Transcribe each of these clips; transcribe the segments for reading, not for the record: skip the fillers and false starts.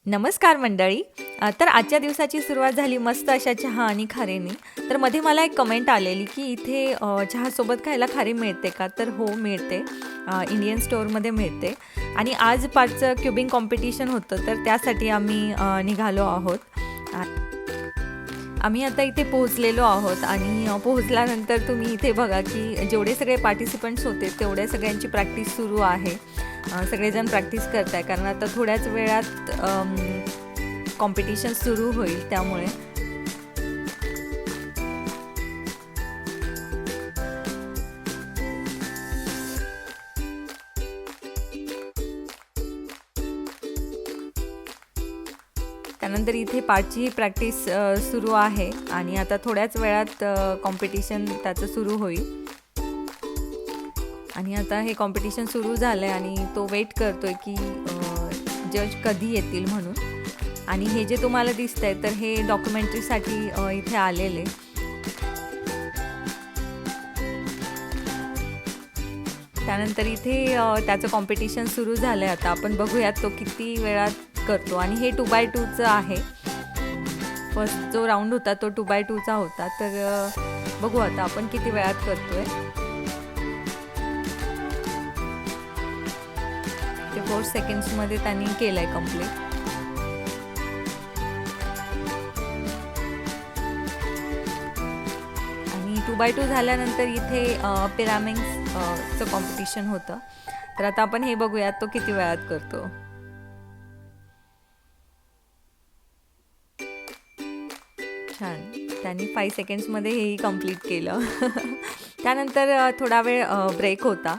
नमस्कार मंडळी. तर आजच्या दिवसाची सुरुवात झाली मस्त अशा चहा आणि खारीने. तर मध्ये मला एक कमेंट आलेली की इथे चहासोबत खायला खारी मिळते का? तर हो मिळते. इंडियन स्टोअरमध्ये मिळते. आणि आज 5चं क्युबिंग कॉम्पिटिशन होतं, तर त्यासाठी आम्ही निघालो आहोत. आम्ही आता इथे पोहोचलेलो आहोत आणि पोहोचल्यानंतर तुम्ही इथे बघा की जेवढे सगळे पार्टिसिपंट्स होते तेवढ्या सगळ्यांची प्रॅक्टिस सुरू आहे. सगळेजण प्रॅक्टिस करत आहे कारण आता थोड्याच वेळात कॉम्पिटिशन सुरू होईल. त्यामुळे त्यानंतर इथे पाठची प्रॅक्टिस सुरू आहे आणि आता थोड्याच वेळात कॉम्पिटिशन त्याचं सुरू होईल. आणि आता हे कॉम्पिटिशन सुरू झालं आहे आणि तो वेट करतोय की जज कधी येतील म्हणून. आणि हे जे तुम्हाला दिसत आहे तर हे डॉक्युमेंटरीसाठी इथे आलेले. त्यानंतर इथे त्याचं कॉम्पिटिशन सुरू झालं आहे. आता आपण बघूयात तो किती वेळात करतो. आणि हे 2x2चं आहे. फर्स्ट जो राऊंड होता तो 2x2चा होता. तर बघू आता आपण किती वेळात करतोय. 4 सेकंड्समध्ये त्यांनी केलंय कम्प्लीट. आणि 2x2 झाल्यानंतर इथे पिरामिड्सचं कॉम्पिटिशन होतं. तर आता आपण हे बघूयात तो किती वेळात करतो. छान, त्यांनी 5 सेकंड्समध्ये हेही कम्प्लीट केलं. त्यानंतर थोडा वेळ ब्रेक होता.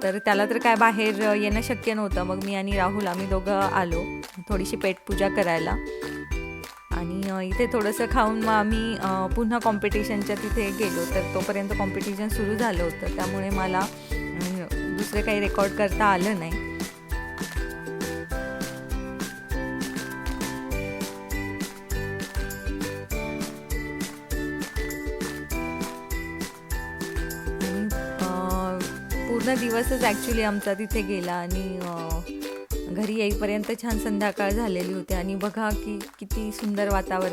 तर त्याला तर काय बाहेर येणं शक्य नव्हतं. मग मी आणि राहुल आम्ही दोघं आलो थोडीशी पेटपूजा करायला. आणि इथे थोडंसं खाऊन मग आम्ही पुन्हा कॉम्पिटिशनच्या तिथे गेलो. तर तोपर्यंत कॉम्पिटिशन सुरू झालं होतं. त्यामुळे मला दुसरे काही रेकॉर्ड करता आलं नाही. पूर्ण दिवसच ॲक्च्युली आमचा तिथे गेला आणि घरी येईपर्यंत छान संध्याकाळ झालेली होती. आणि बघा की किती सुंदर वातावरण.